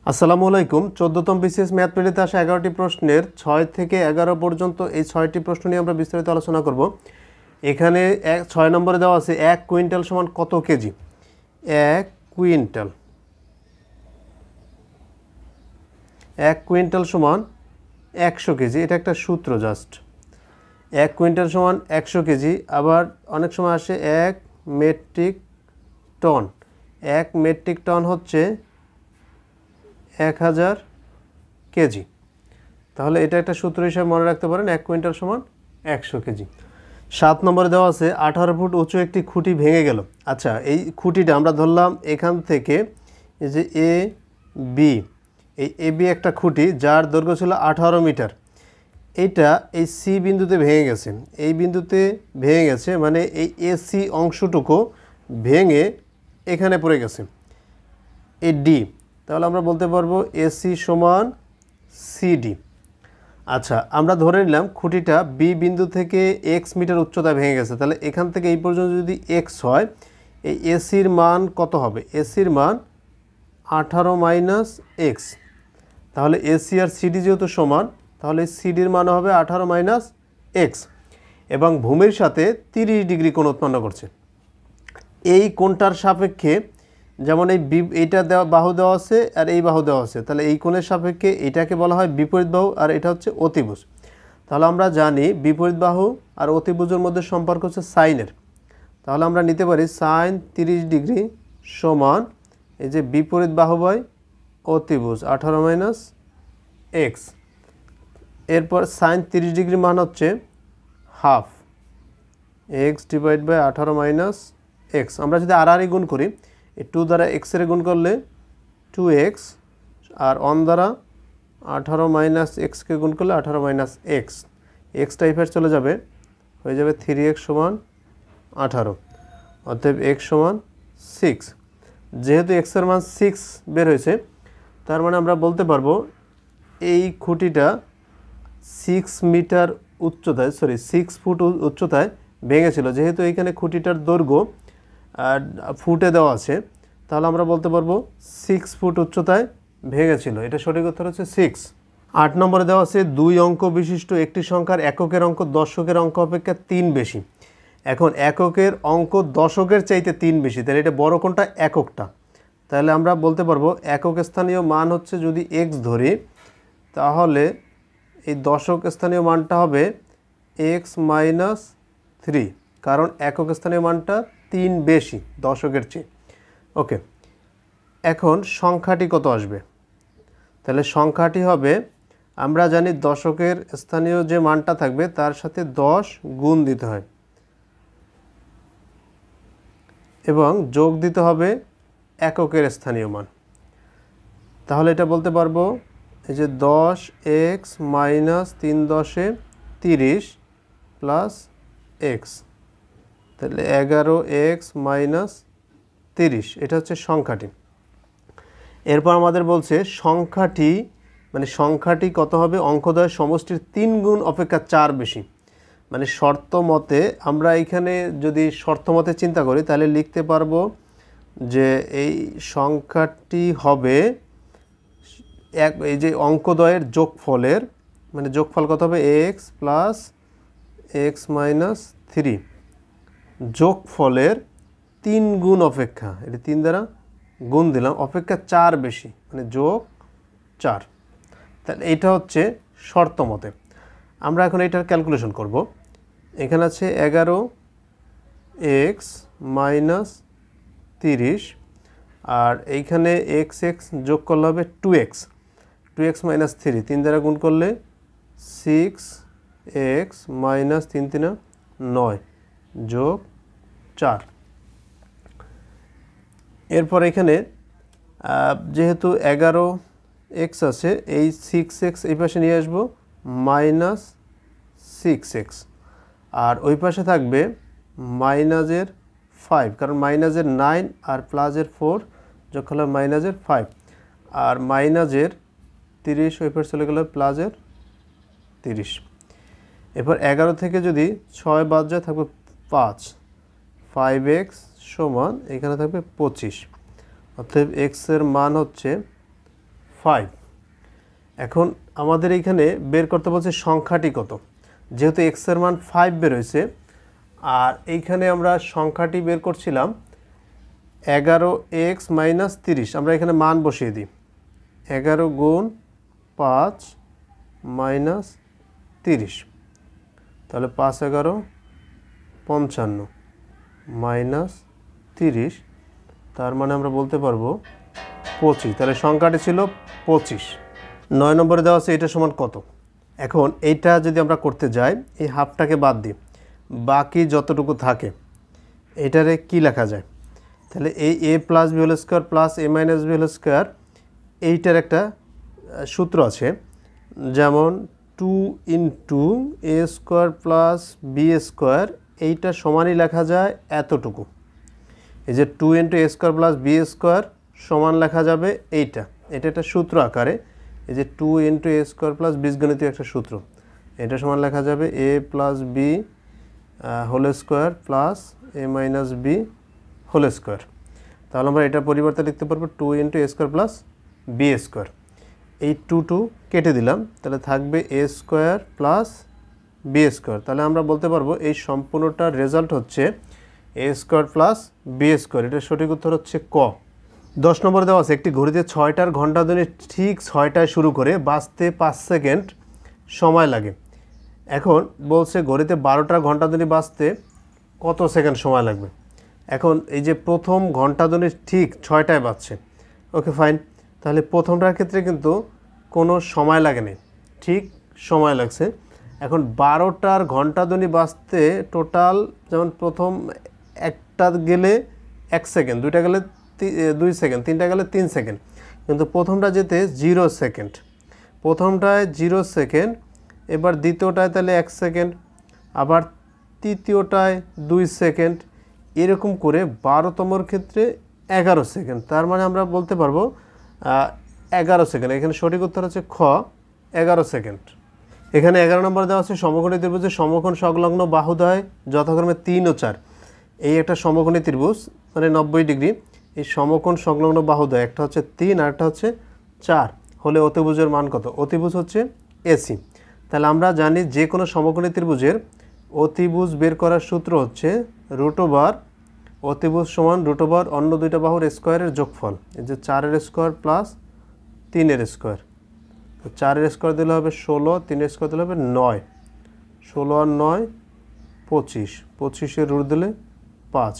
আসসালামু আলাইকুম। 14তম BCS math প্রিলিতে আসা 11টি প্রশ্নের 6 থেকে 11 পর্যন্ত এই 6টি প্রশ্ন নিয়ে আমরা বিস্তারিত আলোচনা করব। এখানে 6 নম্বরে দেওয়া আছে 1 কুইন্টাল সমান কত কেজি। 1 কুইন্টাল 1 কুইন্টাল সমান 100 কেজি। এটা একটা সূত্র জাস্ট। 1 কুইন্টাল সমান 100 কেজি। আবার অনেক সময় আসে 1 মেট্রিক টন। 1 মেট্রিক টন হচ্ছে 1000 কেজি। তাহলে এটা একটা সূত্র হিসেবে মনে রাখতে পারেন, 1 কুইন্টাল সমান 100 কেজি। 7 নম্বরে দেওয়া আছে 18 ফুট উঁচু একটি খুঁটি ভেঙে গেল। আচ্ছা, এই খুঁটিটা আমরা ধরলাম এখান থেকে এই যে এ বি, এই এ বি একটা খুঁটি যার দৈর্ঘ্য ছিল 18 মিটার। এইটা এই সি বিন্দুতে ভেঙে গেছে। এই বিন্দুতে ভেঙে গেছে মানে এই এসি অংশটুকু ভেঙে এখানে পড়ে গেছে এই ডি। তাহলে আমরা বলতে পারবো এসি সমান সিডি। আচ্ছা, আমরা ধরে নিলাম খুঁটিটা বি বিন্দু থেকে এক্স মিটার উচ্চতায় ভেঙে গেছে। তাহলে এখান থেকে এই পর্যন্ত যদি এক্স হয়, এই এসির মান কত হবে? এসির মান 18 মাইনাস এক্স। তাহলে এসি আর সিডি যেহেতু সমান, তাহলে সিডির মান হবে 18 মাইনাস এক্স এবং ভূমির সাথে 30 ডিগ্রি কোণ উৎপন্ন করছে। এই কোণটার সাপেক্ষে, যেমন এইটা দেওয়া বাহু দেওয়া আছে আর এই বাহু দেওয়া আছে, তাহলে এই কোণের সাপেক্ষে এটাকে বলা হয় বিপরীত বাহু আর এটা হচ্ছে অতিভুজ। তাহলে আমরা জানি বিপরীত বাহু আর অতিভুজের মধ্যে সম্পর্ক হচ্ছে সাইনের। তাহলে আমরা নিতে পারি সাইন 30 ডিগ্রি সমান এই যে বিপরীত বাহু বাই অতিভুজ 18 মাইনাস এক্স। এরপর সাইন 30 ডিগ্রি মান হচ্ছে half x divide by 18 minus x. আমরা যদি আর গুণ করি, এই 2 দ্বারা এক্সের গুণ করলে 2x আর 1 দ্বারা 18 মাইনাস এক্সকে গুণ করলে 18 মাইনাস এক্স। এক্স টাইপের চলে যাবে, হয়ে যাবে 3x সমান 18, অতএব x সমান 6। যেহেতু এক্সের মান 6 বের হয়েছে, তার মানে আমরা বলতে পারবো এই খুঁটিটা 6 মিটার উচ্চতায় 6 ফুট উচ্চতায় ভেঙেছিল। যেহেতু এইখানে খুঁটিটার দৈর্ঘ্য ফুটে দেওয়া আছে, তাহলে আমরা বলতে পারবো 6 ফুট উচ্চতায় ভেঙেছিল। এটা সঠিক উত্তর হচ্ছে 6। 8 নম্বরে দেওয়া আছে 2 অঙ্ক বিশিষ্ট একটি সংখ্যার এককের অঙ্ক দশকের অঙ্ক অপেক্ষা 3 বেশি। এখন এককের অঙ্ক দশকের চাইতে 3 বেশি, তাহলে এটা বড় কোনটা? এককটা। তাহলে আমরা বলতে পারবো একক স্থানীয় মান হচ্ছে, যদি x ধরি, তাহলে এই দশক স্থানীয় মানটা হবে x মাইনাস 3, কারণ একক স্থানীয় মানটা 3 বেশি দশকের চেয়ে। ওকে, এখন সংখ্যাটি কত আসবে? তাহলে সংখ্যাটি হবে, আমরা জানি দশকের স্থানীয় যে মানটা থাকবে তার সাথে 10 গুণ দিতে হয় এবং যোগ দিতে হবে এককের স্থানীয় মান। তাহলে এটা বলতে পারবো এই যে 10x মাইনাস 3 10 30 প্লাস এক্স, তাহলে 11x মাইনাস 30। এটা হচ্ছে সংখ্যাটি। এরপর আমাদের বলছে সংখ্যাটি কত হবে? অঙ্কদ্বয়ের সমষ্টির 3 গুণ অপেক্ষা 4 বেশি। মানে শর্ত মতে, আমরা এখানে যদি শর্ত মতে চিন্তা করি, তাহলে লিখতে পারবো যে এই সংখ্যাটি হবে এই যে অঙ্কদ্বয়ের যোগফলের, মানে যোগফল কত হবে? x প্লাস এক্স মাইনাস 3 যোগফলের 3 গুণ অপেক্ষা, এটা 3 দ্বারা গুণ দিলাম, অপেক্ষা 4 বেশি, মানে যোগ 4। তাহলে এটা হচ্ছে শর্ত মতে। আমরা এখন এটার ক্যালকুলেশন করব। এখানে আছে 11x মাইনাস 30 আর এইখানে x যোগ করলে হবে 2x মাইনাস 3, 3 দ্বারা গুণ করলে 6x মাইনাস 3 3 9 যোগ 4। এরপর এখানে যেহেতু 11x আছে, এই 6x এই পাশে নিয়ে আসবো, মাইনাস 6x, আর ওই পাশে থাকবে মাইনাসের 5, কারণ মাইনাসের 9 আর প্লাসের 4 যোগ হলো মাইনাসের 5, আর মাইনাসের 30 ওই পাশে চলে গেল প্লাসের 30। এরপর 11 থেকে যদি 6 বাদ যায় থাকবে 5, 5x সমান এখানে থাকবে 25, অতএব x এর মান হচ্ছে 5। এখন আমাদের এইখানে বের করতে বলছে সংখ্যাটি কত। যেহেতু x এর মান 5 বের হয়েছে, আর এইখানে আমরা সংখ্যাটি বের করছিলাম 11x - 30। আমরা এখানে মান বসিয়ে দিই, 11 গুণ 5 মাইনাস 30, তাহলে 5 11 55 মাইনাস 30, তার মানে আমরা বলতে পারবো 25। তাহলে সংখ্যাটি ছিল 25। 9 নম্বরে দেওয়া আছে এটা সমান কত। এখন এইটা যদি আমরা করতে যাই, এই হাফটাকে বাদ দিই, বাকি যতটুকু থাকে এটারে কি লেখা যায়, তাহলে এই a plus B whole square plus a minus B whole square, এইটার একটা সূত্র আছে, যেমন 2 into A square plus B square, এইটা সমানই লেখা যায় এতটুকু। এই যে 2 into A square plus B square সমান লেখা যাবে এইটা, এটা একটা সূত্র আকারে। এই যে 2 ইন্টু এ স্কোয়ার প্লাস বীজগণিতীয় একটা সূত্র, এটা সমান লেখা যাবে a plus B whole square plus a minus B whole square. তাহলে আমরা এটার পরিবর্তে লিখতে পারবো 2 into A square plus B square. এই 2 কেটে দিলাম, তাহলে থাকবে A square plus B square. তাহলে আমরা বলতে পারবো এই সম্পূর্ণটার রেজাল্ট হচ্ছে A square plus B square. এটার সঠিক উত্তর হচ্ছে ক। 10 নম্বরে দেওয়া আছে একটি ঘড়িতে 6টার ঘন্টা ধ্বনি ঠিক 6টায় শুরু করে বাজতে 5 সেকেন্ড সময় লাগে। এখন বলছে ঘড়িতে 12টার ঘন্টা ধ্বনি বাজতে কত সেকেন্ড সময় লাগবে। এখন এই যে প্রথম ঘন্টা ধ্বনি ঠিক 6টায় বাজছে, ওকে ফাইন, তাহলে প্রথমটার ক্ষেত্রে কিন্তু কোনো সময় লাগেনি, ঠিক সময় লাগছে। এখন 12টার ঘন্টা ধ্বনি বাজতে টোটাল, যেমন প্রথম একটা গেলে 1 সেকেন্ড, দুইটা গেলে 2 সেকেন্ড, তিনটা গেলে 3 সেকেন্ড, কিন্তু প্রথমটা যেতে 0 সেকেন্ড, প্রথমটায় 0 সেকেন্ড, এবার দ্বিতীয়টায় তাহলে 1 সেকেন্ড, আবার তৃতীয়টায় 2 সেকেন্ড, এরকম করে 12তমর ক্ষেত্রে 11 সেকেন্ড। তার মানে আমরা বলতে পারবো 11 সেকেন্ড। এখানে সঠিক উত্তর হচ্ছে খ, 11 সেকেন্ড। এখানে 11 নম্বর দেওয়া আছে সমকোণী ত্রিভুজের সমকোণ সংলগ্ন বাহুদ্বয় যথাক্রমে 3 ও 4। এই একটা সমকোণী ত্রিভুজ মানে 90 ডিগ্রি, এই সমকোণ সংলগ্ন বাহুদ্বয় একটা হচ্ছে 3 আর একটা হচ্ছে 4 হলে অতিভুজের মান কত। অতিভুজ হচ্ছে এসি। তাহলে আমরা জানি যে কোনো সমকোণী ত্রিভুজের অতিভুজ বের করার সূত্র হচ্ছে √, অতিভুজ সমান √, অন্য দুইটা বাহুর স্কোয়ারের যোগফল। এই যে 4-এর স্কোয়ার প্লাস 3-এর স্কোয়ার, তো 4-এর স্কোয়ার দিলে হবে 16, 3-এর স্কোয়ার দিলে হবে 9, 16 আর 9 25, 25-এর √ দিলে 5।